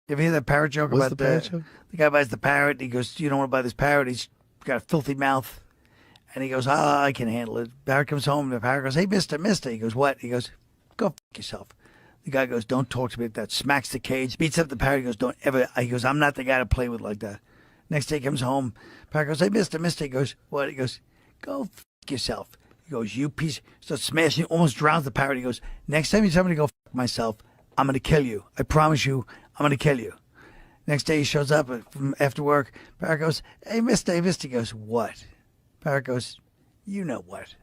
You ever hear that parrot joke What's about the parrot joke? the guy buys the parrot? He goes, "You don't want to buy this parrot. He's got a filthy mouth." And he goes, "I can handle it." Parrot comes home. The parrot goes, "Hey, mister." He goes, "What?" He goes, "Go f yourself." The guy goes, "Don't talk to me like that." Smacks the cage, beats up the parrot. He goes, "Don't ever." He goes, "I'm not the guy to play with like that." Next day he comes home. Parrot goes, "Hey, mister." He goes, "What?" He goes, "Go f yourself." He goes, "You piece." Starts smashing, almost drowns the parrot. He goes, "Next time you tell me to go f myself, I'm going to kill you. I promise you, I'm going to kill you." Next day he shows up from after work. Parrot goes, "Hey, mister." He goes, "What?" Parrot goes, "You know what."